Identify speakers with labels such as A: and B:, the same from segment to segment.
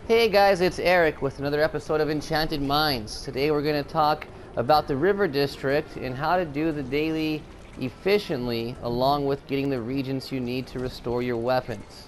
A: Hey guys, it's Eric with another episode of Enchanted Minds. Today we're going to talk about the River District and how to do the daily efficiently, along with getting the regions you need to restore your weapons.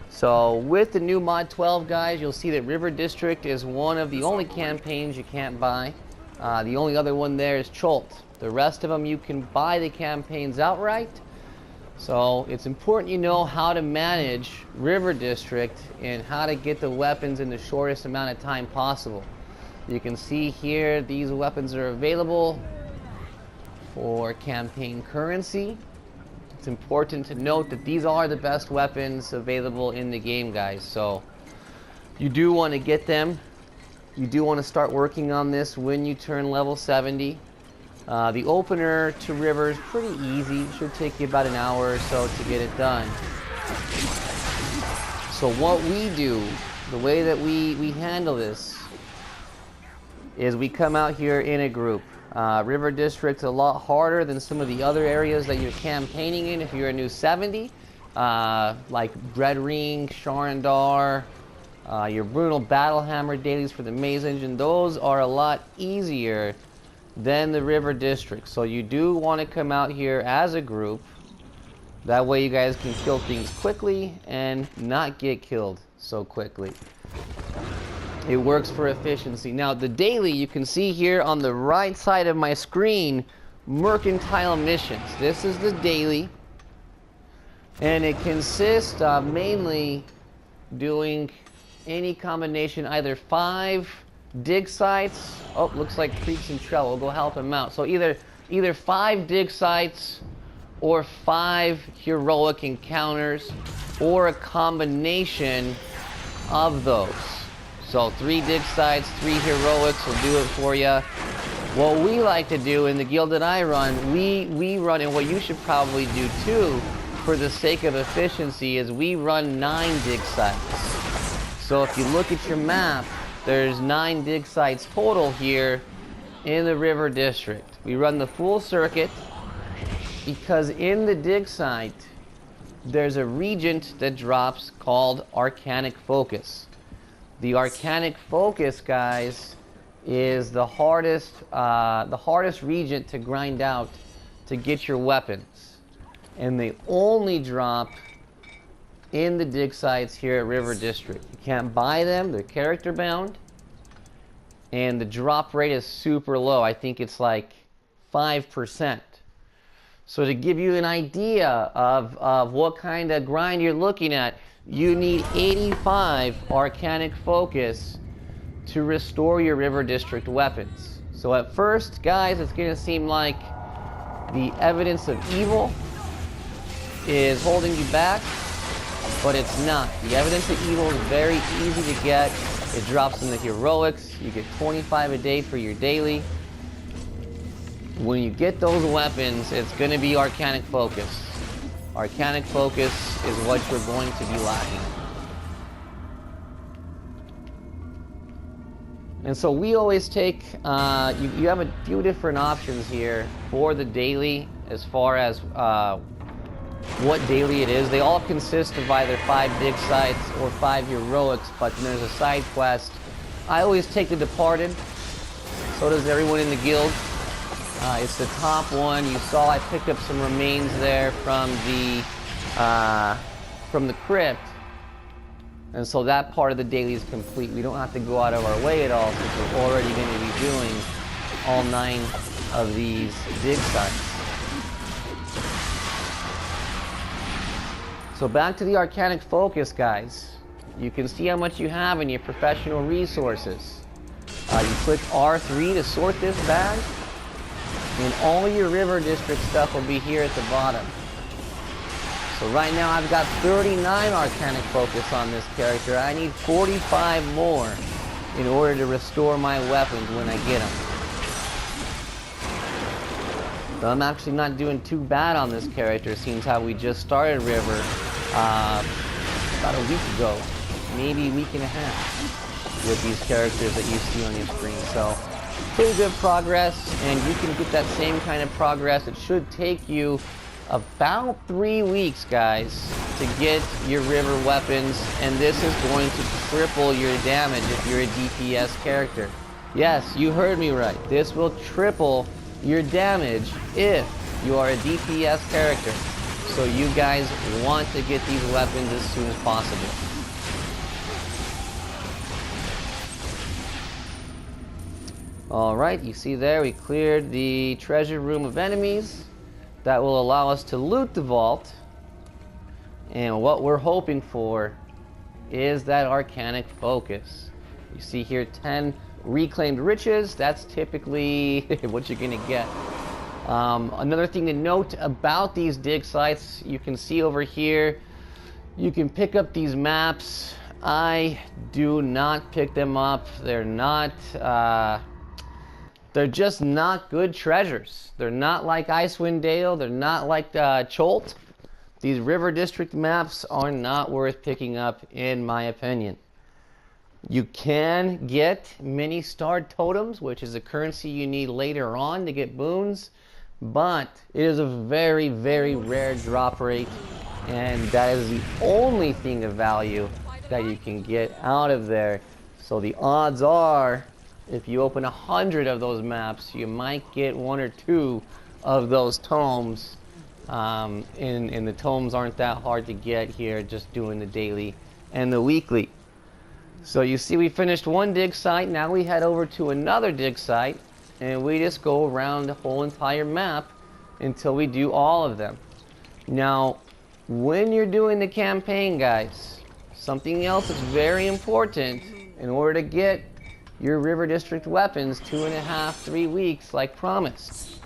A: So with the new mod 12, guys, you'll see that River District is one of the only campaigns you can't buy. The only other one there is Cholt. The rest of them you can buy the campaigns outright. So it's important you know how to manage River District and how to get the weapons in the shortest amount of time possible. You can see here these weapons are available for campaign currency. It's important to note that these are the best weapons available in the game, guys. So you do want to get them. You do want to start working on this when you turn level 70. The opener to River is pretty easy. It should take you about an hour or so to get it done. So what we do, the way that we handle this, is we come out here in a group. River District's a lot harder than some of the other areas that you're campaigning in if you're a new 70. Like Dread Ring, Sharandar, your Brutal Battlehammer dailies for the Maze Engine. Those are a lot easier than the River District. So you do want to come out here as a group. That way you guys can kill things quickly and not get killed so quickly. It works for efficiency. Now the daily, you can see here on the right side of my screen, Mercantile Missions. This is the daily, and it consists of mainly doing any combination, either 5 dig sites. Oh, looks like Creeks and Trell. We'll go help him out. So either 5 dig sites or 5 heroic encounters, or a combination of those. So 3 dig sites, 3 heroics will do it for you. What we like to do in the guild that I run, we run, and what you should probably do too, for the sake of efficiency, is we run 9 dig sites. So if you look at your map, there's 9 dig sites total here in the River District. We run the full circuit because in the dig site, there's a regent that drops called Arcanic Focus. The Arcanic Focus, guys, is the hardest regent to grind out to get your weapons. And they only drop in the dig sites here at River District. You can't buy them, they're character bound, and the drop rate is super low. I think it's like 5%. So to give you an idea of what kind of grind you're looking at, you need 85 Arcanic Focus to restore your River District weapons. So at first, guys, it's going to seem like the evidence of evil is holding you back, but it's not. The evidence of evil is very easy to get. It drops in the heroics. You get 25 a day for your daily. When you get those weapons, it's going to be Arcanic Focus. Arcanic Focus is what you're going to be lacking. And so we always take, you have a few different options here for the daily as far as what daily it is. They all consist of either 5 dig sites or 5 heroics, but then there's a side quest. I always take the Departed. So does everyone in the guild. It's the top one. You saw I picked up some remains there from the crypt. And so that part of the daily is complete. We don't have to go out of our way at all, since we're already going to be doing all 9 of these dig sites. So back to the Arcanic Focus, guys. You can see how much you have in your professional resources. You click R3 to sort this bag, and all your River District stuff will be here at the bottom. So right now I've got 39 Arcanic Focus on this character. I need 45 more in order to restore my weapons when I get them. So I'm actually not doing too bad on this character, seeing how we just started River about a week ago, maybe a week and a half, with these characters that you see on your screen. So pretty good progress, and you can get that same kind of progress. It should take you about 3 weeks, guys, to get your river weapons, and this is going to triple your damage if you're a DPS character. Yes, you heard me right. This will triple your damage if you are a DPS character. So you guys want to get these weapons as soon as possible. Alright, you see there we cleared the treasure room of enemies. That will allow us to loot the vault. And what we're hoping for is that Arcanic Focus. You see here 10 reclaimed riches. That's typically what you're going to get. Another thing to note about these dig sites, you can see over here, you can pick up these maps. I do not pick them up. They're not... they're just not good treasures. They're not like Icewind Dale. They're not like Cholt. These River District maps are not worth picking up, in my opinion. You can get mini starred totems, which is a currency you need later on to get boons, but it is a very, very rare drop rate, and that is the only thing of value that you can get out of there. So the odds are, if you open 100 of those maps, you might get 1 or 2 of those tomes. And the tomes aren't that hard to get here, just doing the daily and the weekly. So you see we finished one dig site. Now we head over to another dig site, and we just go around the whole entire map until we do all of them. Now, when you're doing the campaign, guys, something else that's very important in order to get your River District weapons, 2.5, 3 weeks, like promised.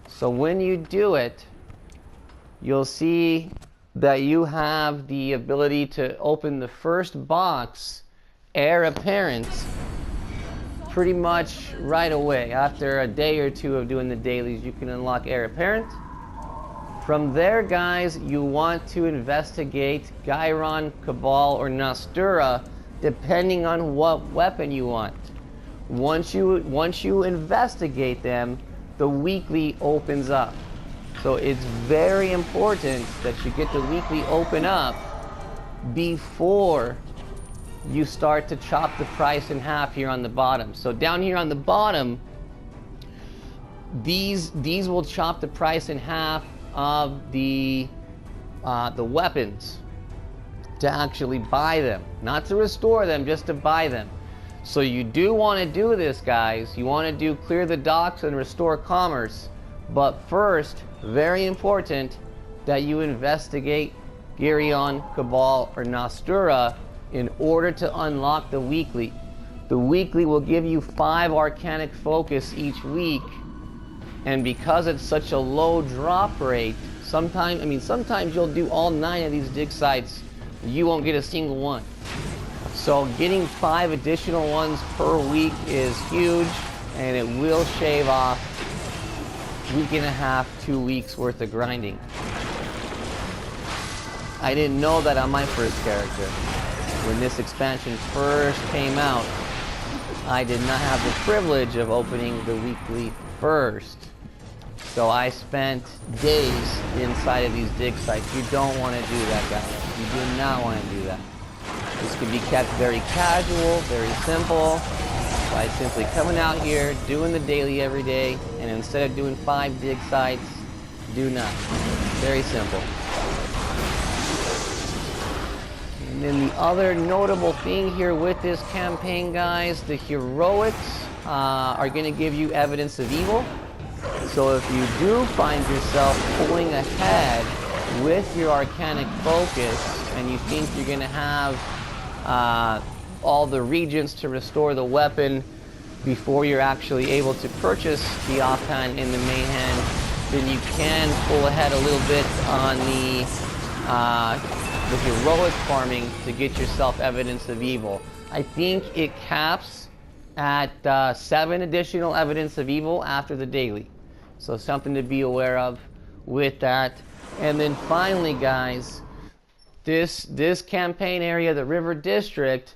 A: So when you do it, you'll see that you have the ability to open the first box, Heir Apparent, pretty much right away. After a day or two of doing the dailies, you can unlock Heir Apparent. From there, guys, you want to investigate Gyron, Cabal, or Nastura, depending on what weapon you want. Once you investigate them, the weekly opens up. So it's very important that you get the weekly open up before you start to chop the price in half here on the bottom. So down here on the bottom, these will chop the price in half of the weapons to actually buy them, not to restore them, just to buy them. So you do want to do this, guys. You want to do clear the docks and restore commerce, but first, very important that you investigate Gyron, Cabal, or Nastura in order to unlock the weekly. The weekly will give you 5 Arcanic Focus each week, and because it's such a low drop rate, sometimes you'll do all 9 of these dig sites, you won't get a single one. So getting 5 additional ones per week is huge, and it will shave off 1.5, 2 weeks worth of grinding. I didn't know that on my first character. When this expansion first came out, I did not have the privilege of opening the weekly first. So I spent days inside of these dig sites. You don't want to do that, guys. You do not want to do that. This can be kept very casual, very simple, by simply coming out here, doing the daily every day, and instead of doing 5 dig sites, do 9. Very simple. And then the other notable thing here with this campaign, guys, the heroics are going to give you evidence of evil. So if you do find yourself pulling ahead with your Arcanic Focus, and you think you're going to have all the regions to restore the weapon before you're actually able to purchase the offhand in the main hand, then you can pull ahead a little bit on the heroic farming to get yourself evidence of evil. I think it caps at 7 additional evidence of evil after the daily. So something to be aware of with that. And then finally, guys, this campaign area, the River District,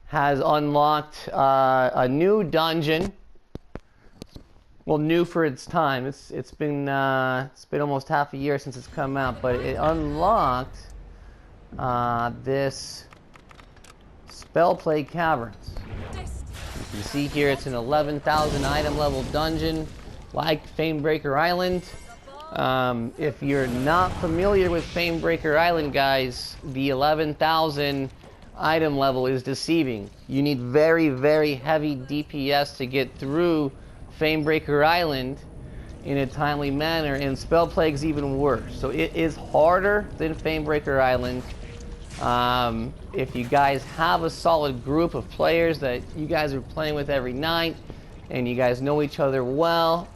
A: has unlocked a new dungeon. well, new for its time. It's been almost half a year since it's come out, but it unlocked this Spell Plague Caverns. You can see here it's an 11,000 item level dungeon like Famebreaker Island. If you're not familiar with Famebreaker Island, guys, the 11,000 item level is deceiving. You need very, very heavy DPS to get through Famebreaker Island in a timely manner, and Spell Plague's even worse. So it is harder than Famebreaker Island. If you guys have a solid group of players that you guys are playing with every night and you guys know each other well,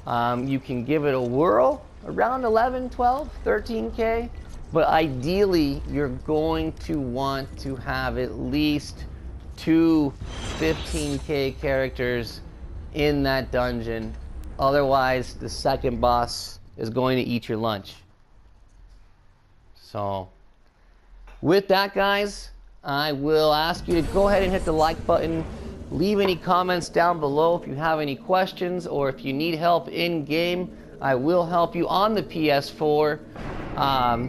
A: you can give it a whirl around 11, 12, 13k. But ideally, you're going to want to have at least 2 15k characters in that dungeon. Otherwise, the second boss is going to eat your lunch. So, with that, guys, I will ask you to go ahead and hit the like button. Leave any comments down below if you have any questions, or if you need help in game, I will help you on the PS4.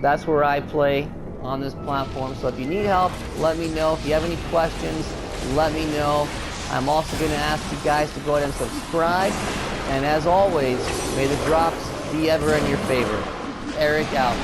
A: That's where I play on this platform. So if you need help, let me know. If you have any questions, let me know. I'm also going to ask you guys to go ahead and subscribe. And as always, may the drops be ever in your favor. Eric out.